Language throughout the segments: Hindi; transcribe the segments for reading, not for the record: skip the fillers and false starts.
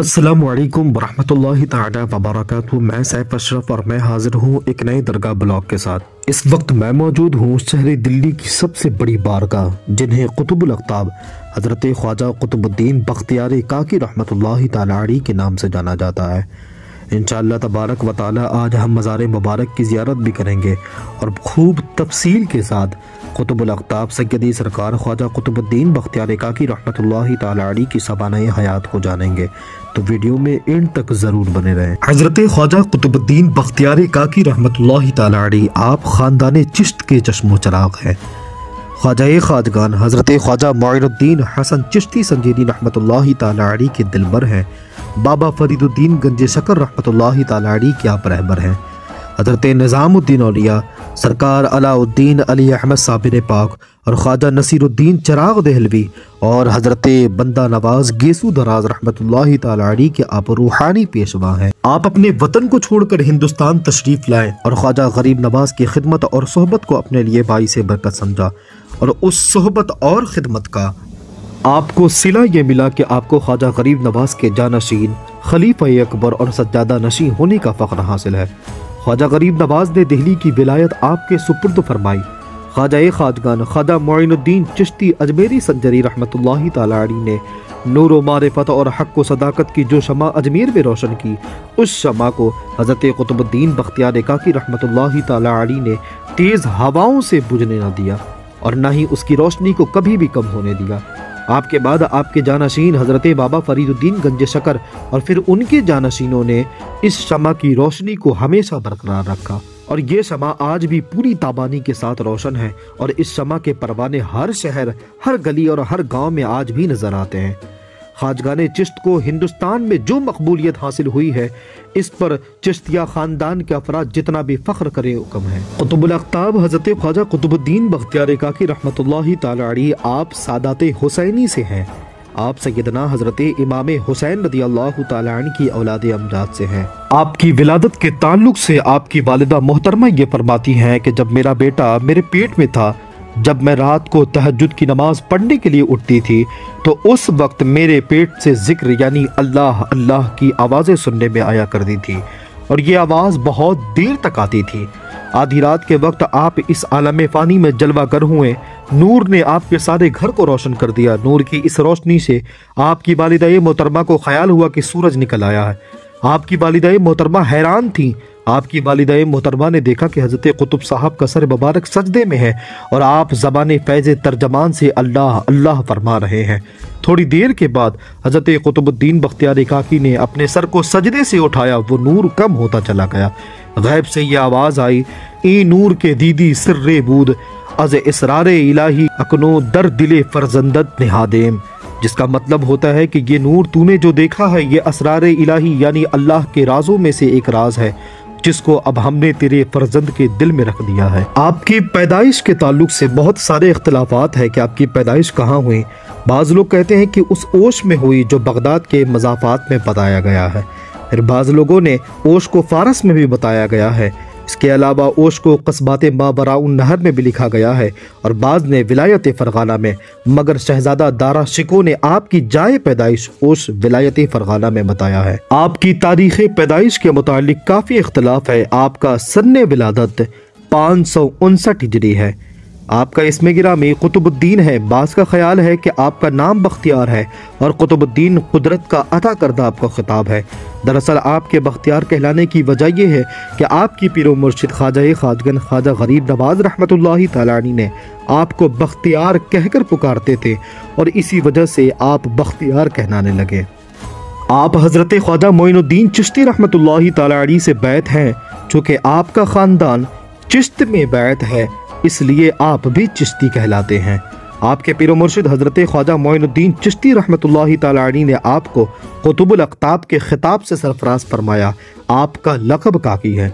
अस्सलामुअलैकुम वरहमतुल्लाहि ताला वबरकातुहू। मैं सैफ अशरफ और मैं हाजिर हूँ एक नए दरगाह ब्लॉग के साथ। इस वक्त मैं मौजूद हूँ शहर दिल्ली की सबसे बड़ी बारगाह, जिन्हें कुतुबुल अक़ताब हज़रत ख्वाजा कुतुबुद्दीन बख्तियार काकी रहमतुल्लाहि ताला अलैह के नाम से जाना जाता है। इंशाअल्लाह तबारक व ताला आज हम मज़ार मुबारक की ज़ियारत भी करेंगे और खूब तफसील के साथ कुतुबुल अक़ताब सैयदी सरकार ख्वाजा कुतुबुद्दीन बख्तियार काकी रहमतुल्लाहि ताला अलैह की सबानाए हयात को जानेंगे, तो वीडियो में एंड तक ज़रूर बने रहें। हज़रत ख्वाजा कुतुबुद्दीन बख्तियार काकी रहमतुल्लाहि ताला अलैह आप ख़ानदान चिश्त के चश्मो चराग़ हैं। ख्वाजा ख़ाजगान हज़रत ख्वाजा मोइनुद्दीन हसन चिश्ती संजीदी रहमतुल्लाहि ताला अलैह के दिलबर हैं। बाबा फरीदुद्दीन गंज शकर रहमतुल्लाहि ताला अलैह के आप रहबर हैं। हज़रत निज़ामुद्दीन औलिया सरकार अलाउद्दीन अली अहमद साबिर पाक और ख्वाजा नसीरुद्दीन चिराग़ देहलवी और हज़रत बंदा नवाज गेसू दराज रहमतुल्लाहि ताला अलैह के आप रूहानी पेशवा हैं। आप अपने वतन को छोड़कर हिंदुस्तान तशरीफ़ लाए और ख्वाजा गरीब नवाज की खिदमत और सोहबत को अपने लिए बाइस बरकत समझा, और उस सोहबत और ख़िदमत का आपको सिला ये मिला कि आपको ख्वाजा गरीब नवाज के जानशीन खलीफा अकबर और सज्जादा नशी होने का फ़ख्र हासिल है। ख्वाजा गरीब नवाज ने दिल्ली की विलायत आपके सुपुर्द फरमाई। ख्वाजा ख़ाजगान ख्वाजा मोइनुद्दीन चिश्ती अजमेरी संजरी रहमतुल्लाहि ताला अलैह ने नूर व मारिफत और हक़ व सदाकत की जो शमा अजमेर में रोशन की, उस शमा को हज़रत कुतुबुद्दीन बख्तियार काकी रहमतुल्लाहि ताला अलैह ने तेज़ हवाओं से बुझने न दिया और न ही उसकी रोशनी को कभी भी कम होने दिया। आपके बाद आपके जानशीन हज़रत बाबा फरीदुद्दीन गंज शकर और फिर उनके जानशीनों ने इस शमा की रोशनी को हमेशा बरकरार रखा, और ये शमा आज भी पूरी ताबानी के साथ रोशन है, और इस शमा के परवाने हर शहर, हर गली और हर गांव में आज भी नजर आते हैं। ख्वाजगाने चिश्त को हिंदुस्तान में जो मकबूलियत हासिल हुई है, इस पर चिश्तिया ख़ानदान के अफराद जितना भी फ़ख्र करे कम है। कुतुबुल अक़ताब हज़रत ख्वाजा कुतुबुद्दीन बख्तियार काकी रहमतुल्लाहि ताला अलैह आप सादाते हुसैनी से हैं। आप सैयदना हज़रत इमाम हुसैन रज़ियल्लाहु ताला अन्हु की औलाद अमजाद से हैं। आपकी विलादत के ताल्लुक से आपकी वालिदा मोहतरमा ये फरमाती हैं कि जब मेरा बेटा मेरे पेट में था, जब मैं रात को तहज्जुद की नमाज पढ़ने के लिए उठती थी, तो उस वक्त मेरे पेट से जिक्र यानी अल्लाह अल्लाह की आवाज़ें सुनने में आया करती थी, और ये आवाज़ बहुत देर तक आती थी। आधी रात के वक्त आप इस आलम फ़ानी में जलवागर हुए। नूर ने आपके सारे घर को रोशन कर दिया। नूर की इस रोशनी से आपकी वालिदा मोहतरमा को ख्याल हुआ कि सूरज निकल आया है। आपकी वालिदा मोहतरमा हैरान थी। आपकी वालिदा मोहतरमा ने देखा कि हज़रत कुतुब साहब का सर मुबारक सजदे में है और आप ज़बान फ़ैज़ तर्जमान से अल्लाह अल्लाह फरमा रहे हैं। थोड़ी देर के बाद हज़रत कुतुबुद्दीन बख्तियार काकी ने अपने सर को सजदे से उठाया। वो नूर कम होता चला गया। गैब से ये आवाज़ आई, ई नूर के दीदी सिर्रे बूद अज इसरारे इलाही अकनो दर दिले फरजंदत निहादेम, जिसका मतलब होता है कि ये नूर तूने जो देखा है, ये असरारे इलाही यानी अल्लाह के राजों में से एक राज है, जिसको अब हमने तेरे फर्जंद के दिल में रख दिया है। आपकी पैदाइश के ताल्लुक से बहुत सारे इख्तलाफात है कि आपकी पैदाइश कहाँ हुई। बाज़ लोग कहते हैं कि उस ओश में हुई जो बगदाद के मज़ाफ़ात में बताया गया है। फिर बाज़ लोगों ने ओश को फ़ारस में भी बताया गया है। इसके अलावा ओश को कस्बात मावराउन नहर में भी लिखा गया है, और बाज़ ने विलायत फ़रगाना में, मगर शहजादा दारा शिको ने आपकी जाए पैदाइश ओश विलायत फ़रगाना में बताया है। आपकी तारीख़ पैदाइश के मुतालिक काफ़ी इख्तलाफ है। आपका सन्ने विलादत 559 हिजरी है। आपका इसमें गिरामी कुतुबुद्दीन है। बाज़ का ख्याल है कि आपका नाम बख्तियार है और कुतुबुद्दीन कुदरत का अता करदा आपका खिताब है। दरअसल आपके बख्तियार कहलाने की वजह यह है कि आपकी पीरो मुर्शिद ख्वाजा ख़ाजगन ख्वाजा गरीब नवाज रहमतुल्लाहि ताला अलैह ने आपको बख्तियार कहकर पुकारते थे, और इसी वजह से आप बख्तियार कहलाने लगे। आप हज़रत ख्वाजा मोइनुद्दीन चिश्ती रहमतुल्लाहि ताला अलैह से बैत हैं। चूँकि आपका ख़ानदान चिश्त में बैत है, इसलिए आप भी चिश्ती कहलाते हैं। आपके पीरो मुर्शिद हज़रत ख्वाजा मोइनुद्दीन चिश्ती रहमतुल्लाहि ताला अलैह ने आपको कुतुबुल अक़ताब के खिताब से सरफराज फरमाया। आपका लक़ब काकी है।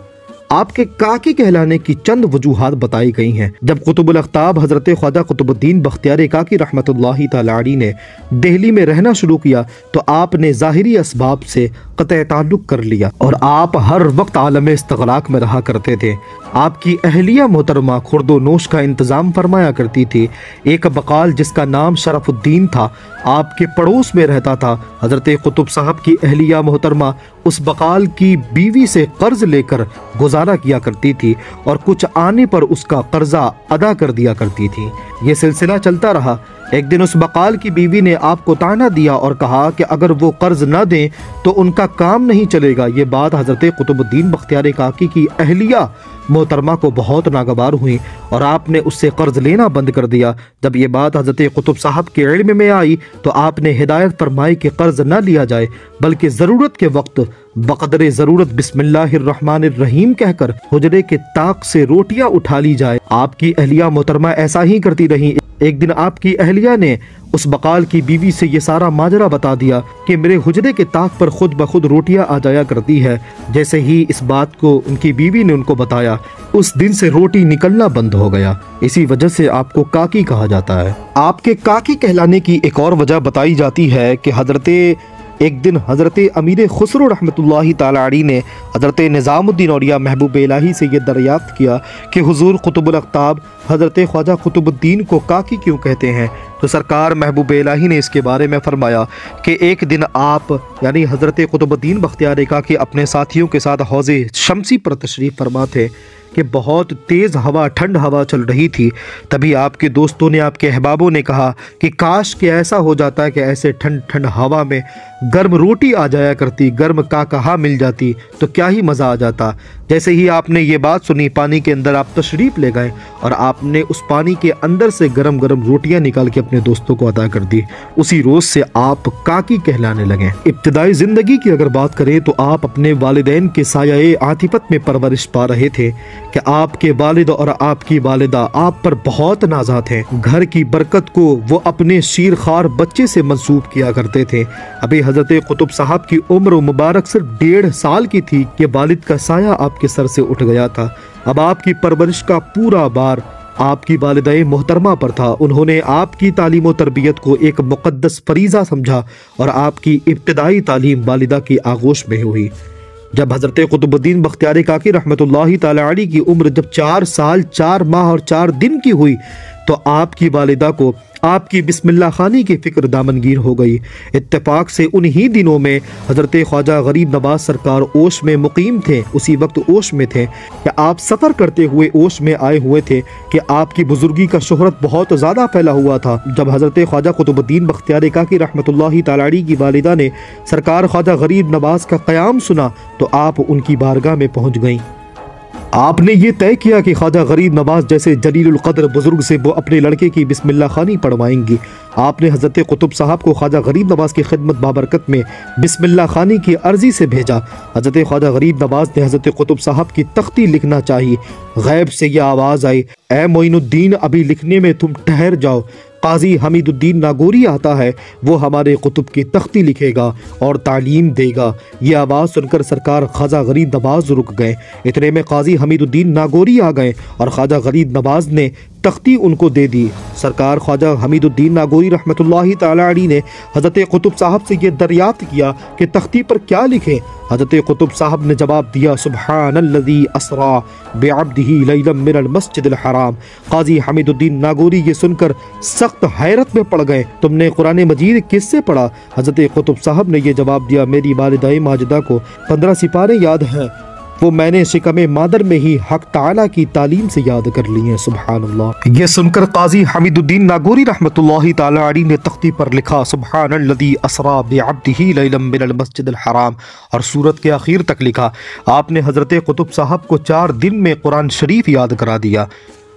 आपके काकी कहलाने की चंद वजूहात बताई गई हैं। जब कुतुबुल अक़ताब हज़रत ख्वाजा कुतुबुद्दीन बख्तियार काकी रहमतुल्लाहि ताला अलैह ने दिल्ली में रहना शुरू किया, तो आपने ज़ाहिरी असबाब से क़तअ ताल्लुक़ कर लिया और आप हर वक्त आलम इस्तग़राक़ में रहा करते थे। आपकी अहलिया मोहतरमा खुर्दो नोश का इंतज़ाम फरमाया करती थी। एक बकाल जिसका नाम शरफुद्दीन था, आपके पड़ोस में रहता था। हजरत कुतुब साहब की अहलिया मोहतरमा उस बकाल की बीवी से कर्ज लेकर गुजारा किया करती थी और कुछ आने पर उसका कर्जा अदा कर दिया करती थी। ये सिलसिला चलता रहा। एक दिन उस बकाल की बीवी ने आपको ताना दिया और कहा कि अगर वो कर्ज न दें तो उनका काम नहीं चलेगा। ये बात हजरत कुतुबुद्दीन बख्तियार काकी की अहलिया मोहतरमा को बहुत नागवार हुई और आपने उससे कर्ज लेना बंद कर दिया। जब ये बात हजरत कुतुब साहब के इल्म में आई तो आपने हिदायत फरमाई कि कर्ज न लिया जाए, बल्कि ज़रूरत के वक्त बक़दरे ज़रूरत बिस्मिल्लाहिर्रहमानिर्रहीम कहकर हुजरे के ताक से रोटियां उठा ली जाए। आपकी अहलिया मोहतरमा ऐसा ही करती रही। एक दिन आपकी अहलिया ने उस बकाल की बीवी से ये सारा माजरा बता दिया कि मेरे हुजरे के ताक पर खुद ब खुद रोटियां आ जाया करती है। जैसे ही इस बात को उनकी बीवी ने उनको बताया, उस दिन से रोटी निकलना बंद हो गया। इसी वजह से आपको काकी कहा जाता है। आपके काकी कहलाने की एक और वजह बताई जाती है कि एक दिन हज़रत अमीर खुसरो रहमतुल्लाहि ताला अलैहि ने हज़रत निज़ामुद्दीन औलिया महबूब इलाही से ये दरियाफ्त किया कि हुज़ूर कुतुबुल अक़ताब हज़रत ख्वाजा कुतुबुद्दीन को काकी क्यों कहते हैं। तो सरकार महबूब इलाही ने इसके बारे में फरमाया कि एक दिन आप यानी हज़रत कुतुबुद्दीन बख्तियार काकी अपने साथियों के साथ हौज़े शमसी पर तशरीफ़ फरमा थे कि बहुत तेज़ हवा, ठंड हवा चल रही थी। तभी आपके दोस्तों ने, आपके अहबाबों ने कहा कि काश कि ऐसा हो जाता कि ऐसे ठंड ठंड हवा में गर्म रोटी आ जाया करती, गर्म काकहा मिल जाती तो क्या ही मज़ा आ जाता। जैसे ही आपने ये बात सुनी, पानी के अंदर आप तशरीफ़ ले गए और आपने उस पानी के अंदर से गरम गरम रोटियां निकाल के अपने दोस्तों को अदा कर दी। उसी रोज़ से आप काकी कहलाने लगे। इब्तिदाई ज़िंदगी की अगर बात करें तो आप अपने वालिदैन के साये आतिफत में परवरिश पा रहे थे कि आपके वालिद और आपकी वालिदा आप पर बहुत नाज़ा थे। घर की बरकत को वो अपने शीरखार बच्चे से मंसूब किया करते थे। अभी हज़रत कुतुब साहब की उम्र मुबारक सिर्फ 1.5 साल की थी कि वालिद का साया आपके सर से उठ गया था। अब आपकी परवरिश का पूरा बार आपकी वालिदा मोहतरमा पर था। उन्होंने आपकी तालीम व तरबियत को एक मुक़द्दस फरीज़ा समझा और आपकी इब्तिदाई तालीम वालिदा की आगोश में हुई। जब हज़रत कुतुबुद्दीन बख्तियार काकी रहमतुल्लाहि ताला अलैहि की उम्र जब 4 साल 4 माह और 4 दिन की हुई तो आपकी वालिदा को आपकी बिस्मिल्लाह खानी की फ़िक्र दामनगीर हो गई। इत्तेफाक से उन्हीं दिनों में हज़रत ख्वाजा गरीब नवाज सरकार ओश में मुकीम थे। उसी वक्त ओश में थे कि आप सफ़र करते हुए ओश में आए हुए थे कि आपकी बुजुर्गी का शोहरत बहुत ज़्यादा फैला हुआ था। जब हज़रत ख्वाजा कुतुबुद्दीन बख्तियार काकी रहमतुल्लाहि ताला अलैहि की वालिदा ने सरकार ख्वाजा गरीब नवाज का क़याम सुना तो आप उनकी बारगाह में पहुँच गईं। आपने ये तय किया कि ख्वाजा गरीब नवाज जैसे जलीलुल क़द्र बुजुर्ग से वो अपने लड़के की बिस्मिल्लाह खानी पढ़वाएंगी। आपने हज़रत कुतुब साहब को ख्वाजा गरीब नवाज की खिदमत बाबरकत में बिस्मिल्लाह खानी की अर्जी से भेजा। हज़रत ख्वाजा गरीब नवाज ने हज़रत कुतुब साहब की तख्ती लिखना चाहिए। गैब से यह आवाज़ आई, ए मोइनुद्दीन अभी लिखने में तुम ठहर जाओ, काजी हमीदुद्दीन नागौरी आता है, वो हमारे कुतुब की तख्ती लिखेगा और तालीम देगा। ये आवाज़ सुनकर सरकार ख्वाजा गरीब नवाज रुक गए। इतने में काजी हमीदुद्दीन नागौरी आ गए और ख्वाजा गरीब नवाज ने तख्ती उनको दे दी। सरकार ख्वाजा हमीदुद्दीन नागौरी रहमतुल्लाहि ताला अलैहि ने हज़रत कुतुब साहब से ये दरियाफ्त किया कि तख्ती पर क्या लिखें। हज़रत कुतुब साहब ने जवाब दिया, सुब्हानल्लज़ी असरा बिअब्दिही लैलन मिनल मस्जिदिल हराम। काजी हमीदुद्दीन नागौरी ये सुनकर सख्त हैरत में पड़ गए, तुमने कुरान मजीद किससे पढ़ा? हज़रत कुतुब साहब ने यह जवाब दिया, मेरी वालिदा माजिदा को 15 सिपारे याद हैं, वो मैंने शिकमे मादर में ही हक ताला की तालीम से याद कर ली है। सुभान अल्लाह। ये सुनकर काजी हमीदुद्दीन नागौरी रहमतुल्लाहि ताला अलैहि ने तख्ती पर लिखा, सुब्हानल्लज़ी असरा बिअब्दिही लैलन मिनल मस्जिदिल हराम, और सूरत के आखिर तक लिखा। आपने हज़रत कुतुब साहब को 4 दिन में कुरान शरीफ याद करा दिया।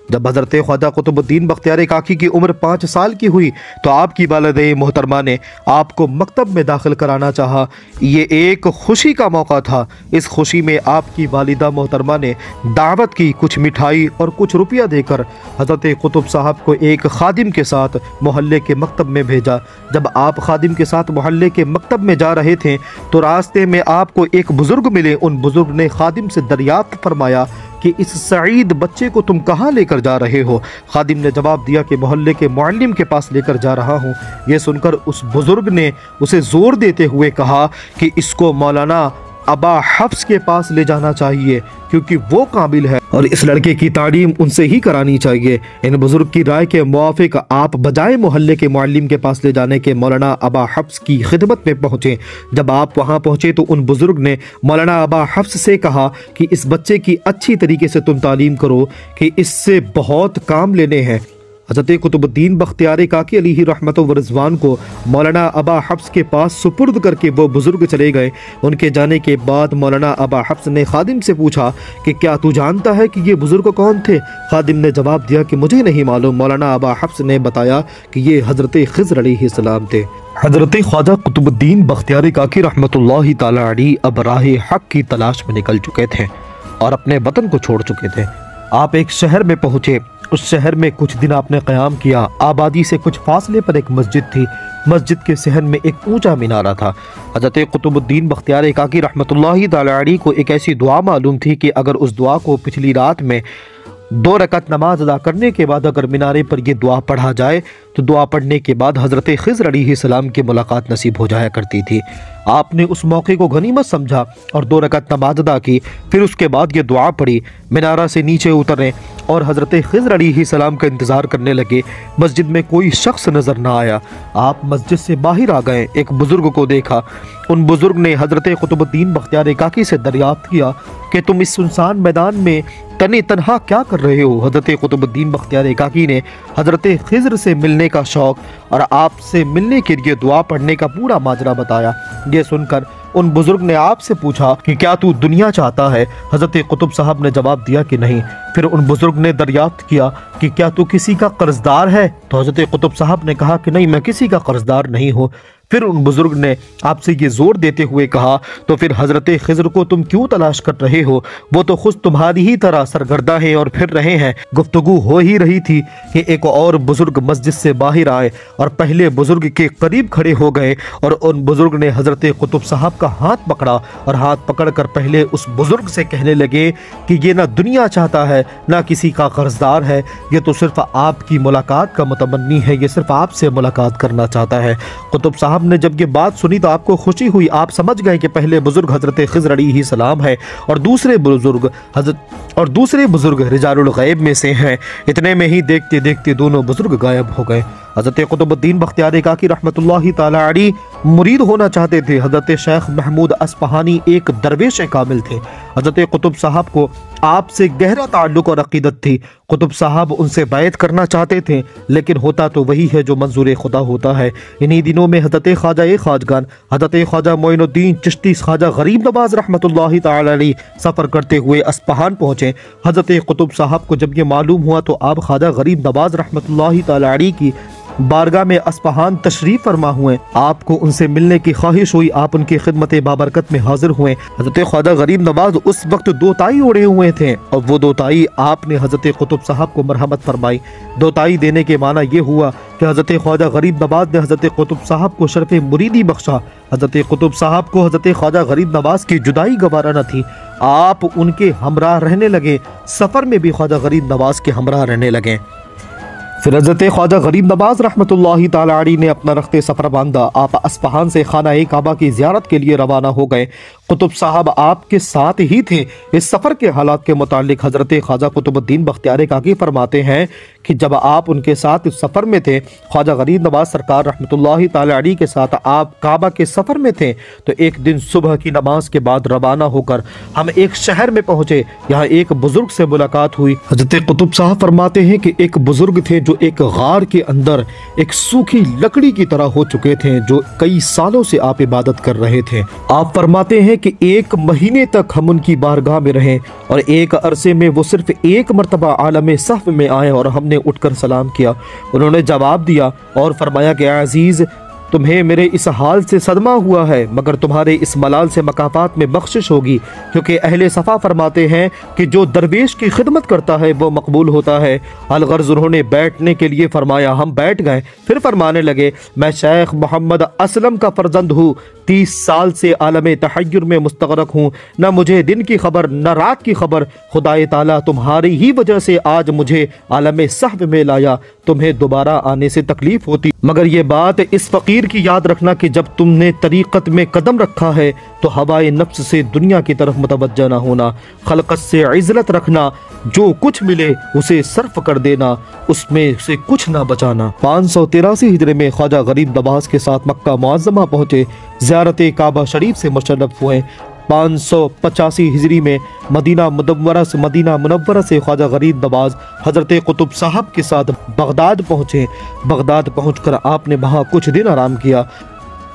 जब हज़रत ख्वाजा कुतुबुद्दीन बख्तियार काकी की उम्र 5 साल की हुई तो आपकी वालिदा मोहतरमा ने आपको मकतब में दाखिल कराना चाहा। ये एक खुशी का मौका था। इस खुशी में आपकी वालिदा मोहतरमा ने दावत की, कुछ मिठाई और कुछ रुपया देकर हज़रत कुतुब साहब को एक खादिम के साथ मोहल्ले के मकतब में भेजा। जब आप खादिम के साथ मोहल्ले के मकतब में जा रहे थे तो रास्ते में आपको एक बुज़ुर्ग मिले। उन बुज़ुर्ग ने खादिम से दरियाफ्त फरमाया कि इस सईद बच्चे को तुम कहाँ लेकर जा रहे हो? खादिम ने जवाब दिया कि मोहल्ले के मुअल्लिम के पास लेकर जा रहा हूँ। ये सुनकर उस बुज़ुर्ग ने उसे ज़ोर देते हुए कहा कि इसको मौलाना अबा हफ्स के पास ले जाना चाहिए। क्योंकि वो काबिल है और इस लड़के की तालीम उनसे ही करानी चाहिए। इन बुजुर्ग की राय के मुवाफिक आप बजाय मोहल्ले के मुअल्लिम के पास ले जाने के मौलाना अबा हफ्स की खिदमत में पहुंचे। जब आप वहां पहुंचे तो उन बुजुर्ग ने मौलाना अबा हफ्स से कहा कि इस बच्चे की अच्छी तरीके से तुम तालीम करो कि इससे बहुत काम लेने हैं। हज़रत कुतुबुद्दीन बख्तियार काकी अलैहि रहमत व रिज़वान को मौलाना अबा हफ्स के पास सुपुर्द करके वो बुज़ुर्ग चले गए। उनके जाने के बाद मौलाना अबा हफ्स ने खादिम से पूछा कि क्या तू जानता है कि ये बुज़ुर्ग कौन थे? खादिम ने जवाब दिया कि मुझे नहीं मालूम। मौलाना अबा हफ्स ने बताया कि ये हज़रत ख़िज़्र अलैहिस्सलाम थे। हज़रत ख्वाजा कुतुबुद्दीन बख्तियार काकी रहमतुल्लाहि तआला अलैहि अब राह हक़ की तलाश में निकल चुके थे और अपने वतन को छोड़ चुके थे। आप एक शहर में पहुँचे। उस शहर में कुछ दिन आपने क़याम किया। आबादी से कुछ फासले पर एक मस्जिद थी। मस्जिद के सहन में एक ऊंचा मीनारा था। हज़रत कुतुबुद्दीन बख्तियार काकी रहमतुल्लाहि तआला अलैहि को एक ऐसी दुआ मालूम थी कि अगर उस दुआ को पिछली रात में 2 रकात नमाज अदा करने के बाद अगर मीनारे पर यह दुआ पढ़ा जाए तो दुआ पढ़ने के बाद हज़रत ख़िज़्र अलैहिस्सलाम की मुलाकात नसीब हो जाया करती थी। आपने उस मौके को गनीमत समझा और 2 रकात नमाज अदा की। फिर उसके बाद ये दुआ पढ़ी। मीनारा से नीचे उतरे और हज़रत ख़िज़्र अलैहिस्सलाम का इंतज़ार करने लगे। मस्जिद में कोई शख्स नज़र ना आया। आप मस्जिद से बाहर आ गए। एक बुज़ुर्ग को देखा। उन बुज़ुर्ग ने हज़रत कुतुबुद्दीन बख्तियार काकी से दरियाफ्त किया कि तुम इस सुनसान मैदान में तने तनहा क्या कर रहे हो? हज़रत कुतुबुद्दीन बख्तियार काकी ने हज़रत ख़िज़्र से मिलने का शौक़ और आपसे मिलने के लिए दुआ पढ़ने का पूरा माजरा बताया। ये सुनकर उन बुजुर्ग ने आपसे पूछा कि क्या तू दुनिया चाहता है? हज़रत कुतुब साहब ने जवाब दिया कि नहीं। फिर उन बुजुर्ग ने दरियाफ्त किया कि क्या तू किसी का कर्जदार है? तो हज़रत कुतुब साहब ने कहा कि नहीं, मैं किसी का कर्जदार नहीं हूँ। फिर उन बुजुर्ग ने आपसे ये जोर देते हुए कहा तो फिर हज़रत ख़िज़्र को तुम क्यों तलाश कर रहे हो? वो तो खुद तुम्हारी ही तरह सरगर्दा है और फिर रहे हैं। गुफ्तगू हो ही रही थी कि एक और बुजुर्ग मस्जिद से बाहर आए और पहले बुजुर्ग के करीब खड़े हो गए और उन बुजुर्ग ने हज़रत कुतुब साहब का हाथ पकड़ा और हाथ पकड़कर पहले उस बुजुर्ग से कहने लगे कि ये ना दुनिया चाहता है ना किसी का कर्जदार है, ये तो सिर्फ आपकी मुलाकात का मुतमन्नी है, ये सिर्फ आपसे मुलाकात करना चाहता है। कुतुब साहब ने जब ये बात सुनी तो आपको खुशी हुई। आप समझ गए कि पहले बुजुर्ग हज़रत ख़िज़्र अलैहिस्सलाम है और दूसरे बुजुर्ग रिजालुल गैब में से हैं। इतने में ही देखते देखते दोनों बुजुर्ग गायब हो गए। हज़रत कुतुबुद्दीन बख्तियार काकी रहमतुल्लाहि तआला अलैहि मुरीद होना चाहते थे। हज़रत शेख महमूद अस्फ़हानी एक दरवेश कामिल थे। हज़रत कुतुब साहब को आपसे गहरा ताल्लुक़ और अक़ीदत थी। कुतुब साहब उनसे बैत करना चाहते थे, लेकिन होता तो वही है जो मंजूर खुदा होता है। इन्हीं दिनों में हज़रत ख्वाजा खाजगान हज़रत ख्वाजा मोइनुद्दीन चिश्ती ख्वाजा गरीब नवाज रहमतुल्लाहि तआला अलैहि सफ़र करते हुए अस्फ़हान पहुँचे। हज़रत कुतुब साहब को जब ये मालूम हुआ तो आप ख्वाजा गरीब नवाज रहमतुल्लाहि तआला अलैहि की बारगाह में अस्फ़हान तशरीफ़ फरमा हुए। आपको उनसे मिलने की ख्वाहिश हुई। आप उनकी खिदमत बाबरकत में हाजिर हुए। हज़रत ख्वाजा गरीब नवाज उस वक्त 2 ताई ओढ़े हुए थे और वो 2 ताई आपने हज़रत कुतुब साहब को मरहमत फरमाई। 2 ताई देने के माना ये हुआ कि हज़रत ख्वाजा गरीब नवाज ने हज़रत कुतुब साहब को शर्फ़ मुरीदी बख्शा। हज़रत कुतुब साहब को हज़रत ख्वाजा गरीब नवाज की जुदाई गवारा न थी। आप उनके हमराह रहने लगे। सफ़र में भी ख्वाजा गरीब नवाज के हमराह रहने लगे। फिर हज़रत ख्वाजा गरीब नवाज रहमतुल्लाहि तआला अलैहि ने अपना रख्ते सफ़र बांधा। आप अस्फ़हान से खाना काबा की ज़ियारत के लिए रवाना हो गए। कुतुब साहब आपके साथ ही थे। इस सफ़र के हालात के मुतालिक हज़रत ख्वाजा कुतुबुद्दीन बख्तियार काकी फरमाते हैं कि जब आप उनके साथ इस सफ़र में थे, ख्वाजा गरीब नवाज सरकार रहमतुल्लाहि तआला अलैहि के साथ आप काबा के सफ़र में थे, तो एक दिन सुबह की नमाज के बाद रवाना होकर हम एक शहर में पहुँचे। यहाँ एक बुज़ुर्ग से मुलाकात हुई। हज़रत कुतुब साहब फरमाते हैं कि एक बुज़ुर्ग थे जो एक गार के अंदर एक सूखी लकड़ी की तरह हो चुके थे, जो कई सालों से आप इबादत कर रहे थे। आप फरमाते हैं कि 1 महीने तक हम उनकी बारगाह में रहे और एक अरसे में वो सिर्फ 1 मरतबा आलम सफ़ में आए और हमने उठकर सलाम किया। उन्होंने जवाब दिया और फरमाया कि अजीज़, तुम्हें मेरे इस हाल से सदमा हुआ है, मगर तुम्हारे इस मलाल से मकाफात में बख्शिश होगी, क्योंकि अहले सफ़ा फरमाते हैं कि जो दरवेश की खिदमत करता है वो मकबूल होता है। अलगर्ज उन्होंने बैठने के लिए फरमाया, हम बैठ गए। फिर फरमाने लगे, मैं शेख मोहम्मद असलम का फर्जंद हूँ, 30 साल से आलम तहय्युर में मुस्तगरक हूँ, न मुझे दिन की खबर न रात की खबर। खुदाए ताला तुम्हारी ही वजह से आज मुझे आलम सहब में लाया, तुम्हें दोबारा आने से तकलीफ होती मगर ये बात इस फ़कीर की याद रखना कि जब तुमने तरीक़त में कदम रखा है तो हवाए नफ्स से दुनिया की तरफ मुतवज्जा ना होना, खलक़त से इज़्ज़त रखना, जो कुछ मिले उसे सर्फ कर देना, उसमें से कुछ ना बचाना। 583 हिजरी में ख्वाजा गरीब नवाज के साथ मक्का मुअज़्ज़मा पहुँचे, ज़ियारत काबा शरीफ से मुशर्रफ हुए। 585 हिजरी में मदीना मुनव्वरा से ख्वाजा गरीब नवाज हज़रत कुतुब साहब के साथ बगदाद पहुँचे। बगदाद पहुँचकर आपने वहाँ कुछ दिन आराम किया।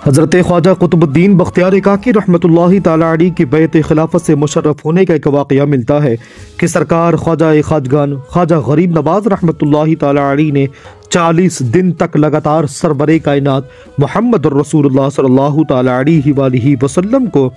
हज़रत ख्वाजा कुतुबुद्दीन बख्तियार काकी रहमतुल्लाहि ताला अलैह की बैत खिलाफत से मुशर्रफ होने का एक वाक़या मिलता है कि सरकार ख्वाजा खाजगान ख्वाजा गरीब नवाज रहमतुल्लाहि ताला अलैह ने 40 दिन तक लगातार सरवरे कायनात मोहम्मद रसूलुल्लाह सल्लल्लाहु ताला अलैहि वसल्लम को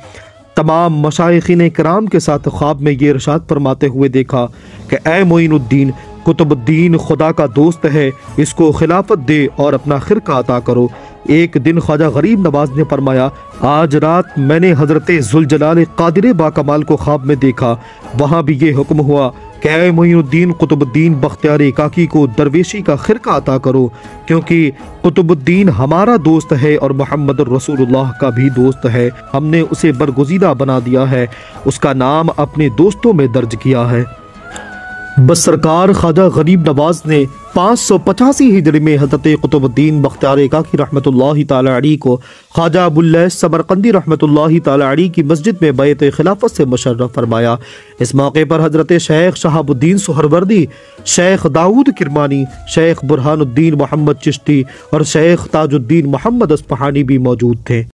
तमाम मशाइखीन कराम के साथ ख्वाब में ये इरशाद फरमाते हुए देखा कि ए मोइनुद्दीन, कुतुबुद्दीन खुदा का दोस्त है, इसको खिलाफत दे और अपना खिरका अता करो। एक दिन ख्वाजा गरीब नवाज ने फरमाया, आज रात मैंने हज़रत ज़ुलजलाल क़ादिर बाकमाल को ख्वाब में देखा। वहाँ भी ये हुक्म हुआ कि ऐ मोइनुद्दीन कुतुबुद्दीन बख्तियार काकी को दरवेशी का खिरका अता करो, क्योंकि कुतुबुद्दीन हमारा दोस्त है और मोहम्मद रसूलुल्लाह का भी दोस्त है। हमने उसे बरगुज़ीदा बना दिया है, उसका नाम अपने दोस्तों में दर्ज किया है। बस सरकार ख्वाजा गरीब नवाज ने 585 हिजरी में हज़रत कुतुबुद्दीन बख्तियार काकी रहमतुल्लाहि ताला अलैह को ख्वाजा अबुल्लैस समरकंदी रहमतुल्लाहि ताला अलैह की मस्जिद में बैत खिलाफत से मुशर्रफ फरमाया। इस मौके पर हज़रत शेख शहाबुद्दीन सुहरवर्दी, शेख दाऊद किरमानी, शेख बुरहानुद्दीन मोहम्मद चिश्ती और शेख ताजुद्दीन मोहम्मद अस्फहानी भी मौजूद थे।